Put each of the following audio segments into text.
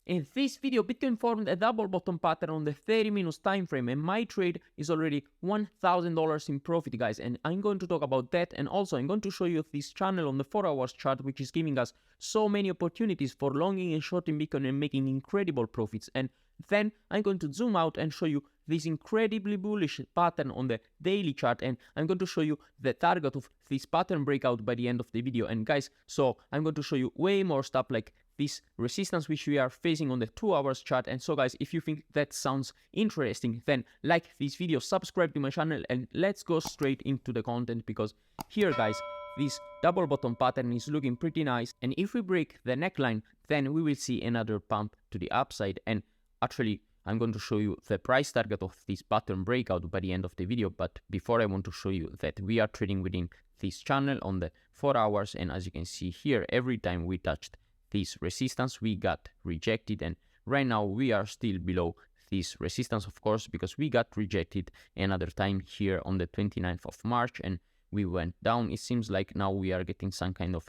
In this video, Bitcoin formed a double bottom pattern on the 30 minutes time frame, and my trade is already $1,000 in profit, guys. And I'm going to talk about that, and also I'm going to show you this channel on the 4 hours chart, which is giving us so many opportunities for longing and shorting Bitcoin and making incredible profits. And then I'm going to zoom out and show you this incredibly bullish pattern on the daily chart, and I'm going to show you the target of this pattern breakout by the end of the video. And guys, so I'm going to show you way more stuff like this resistance which we are facing on the 2 hours chart. And so guys, if you think that sounds interesting, then like this video, subscribe to my channel, and let's go straight into the content, because here guys, this double bottom pattern is looking pretty nice, and if we break the neckline, then we will see another pump to the upside. And actually, I'm going to show you the price target of this pattern breakout by the end of the video. But before, I want to show you that we are trading within this channel on the 4 hours, and as you can see here, every time we touched this resistance, we got rejected, and right now we are still below this resistance, of course, because we got rejected another time here on the 29th of March, and we went down. It seems like now we are getting some kind of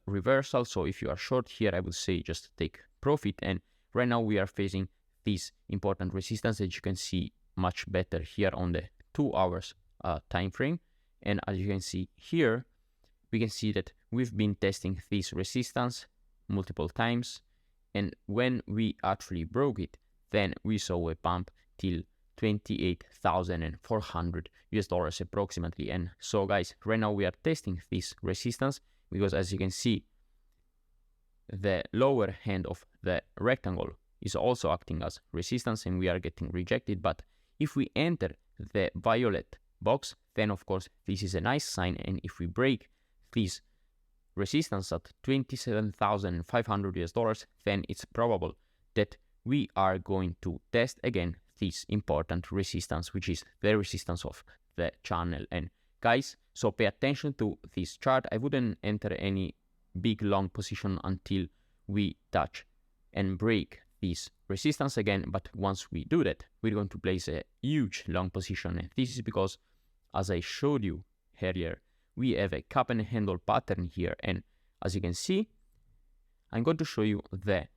reversal. So if you are short here, I would say just take profit. And right now we are facing this important resistance, as you can see much better here on the 2 hours time frame. And as you can see here, we can see that we've been testing this resistance multiple times, and when we actually broke it, then we saw a pump till $28,400 approximately. And so guys, right now we are testing this resistance, because as you can see, the lower hand of the rectangle is also acting as resistance, and we are getting rejected. But if we enter the violet box, then of course this is a nice sign, and if we break this resistance at $27,500, then it's probable that we are going to test again this important resistance, which is the resistance of the channel. And guys, so pay attention to this chart. I wouldn't enter any big long position until we touch and break this resistance again, but once we do that, we're going to place a huge long position. And this is because, as I showed you earlier, we have a cup and handle pattern here, and as you can see, I'm going to show you the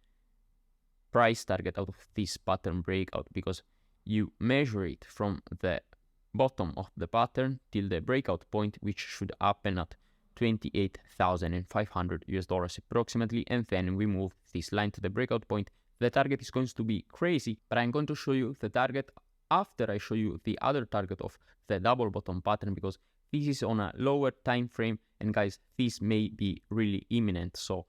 price target out of this pattern breakout, because you measure it from the bottom of the pattern till the breakout point, which should happen at $28,500 approximately, and then we move this line to the breakout point. The target is going to be crazy, but I'm going to show you the target after I show you the other target of the double bottom pattern, because this is on a lower time frame, and guys, this may be really imminent. So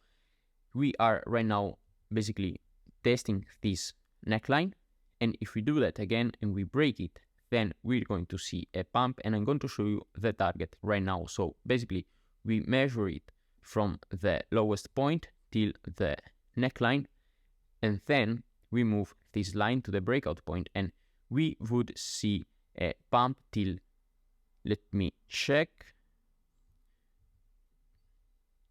we are right now basically testing this neckline, and if we do that again and we break it, then we're going to see a pump, and I'm going to show you the target right now. So basically, we measure it from the lowest point till the neckline, and then we move this line to the breakout point, and we would see a pump till, let me check,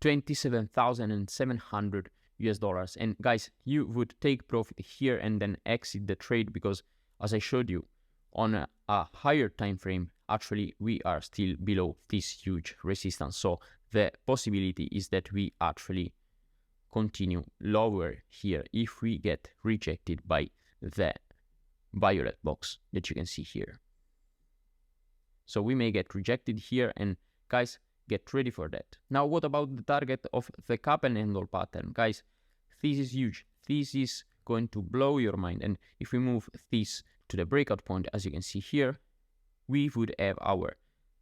$27,700. And guys, you would take profit here and then exit the trade, because as I showed you on a higher time frame, actually we are still below this huge resistance. So the possibility is that we actually continue lower here if we get rejected by the violet box that you can see here. So we may get rejected here, and guys, get ready for that. Now, what about the target of the cup and handle pattern? Guys, this is huge. This is going to blow your mind. And if we move this to the breakout point, as you can see here, we would have our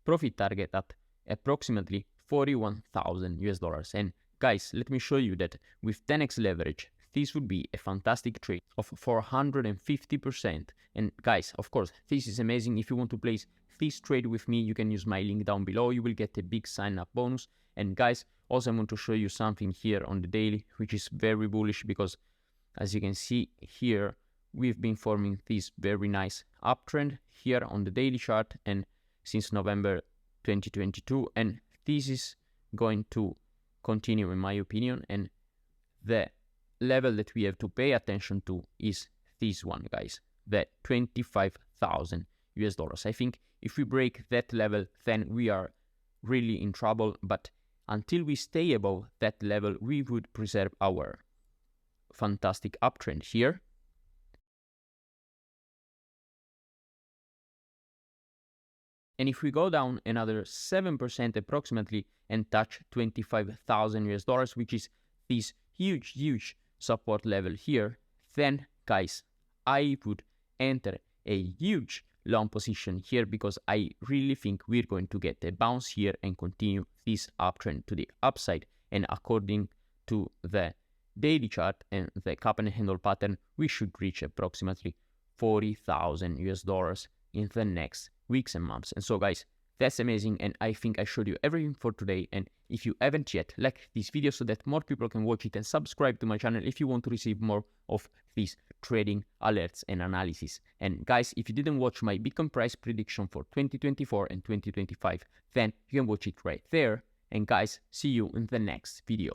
profit target at approximately $41,000. And guys, let me show you that with 10x leverage, this would be a fantastic trade of 450%. And guys, of course, this is amazing. If you want to place this trade with me, you can use my link down below. You will get a big sign-up bonus. And guys, also I want to show you something here on the daily, which is very bullish, because as you can see here, we've been forming this very nice uptrend here on the daily chart, and since November 2022, and this is going to continue in my opinion. And the level that we have to pay attention to is this one, guys, the $25,000. I think if we break that level, then we are really in trouble. But until we stay above that level, we would preserve our fantastic uptrend here. And if we go down another 7% approximately and touch 25,000 US dollars, which is this huge support level here, then guys, I would enter a huge long position here because I really think we're going to get a bounce here and continue this uptrend to the upside. And according to the daily chart and the cup and handle pattern, we should reach approximately 40,000 US dollars in the next weeks and months. And so guys, that's amazing, and I think I showed you everything for today. And if you haven't yet, like this video so that more people can watch it, and subscribe to my channel if you want to receive more of these trading alerts and analysis. And guys, if you didn't watch my Bitcoin price prediction for 2024 and 2025, then you can watch it right there. And guys, see you in the next video.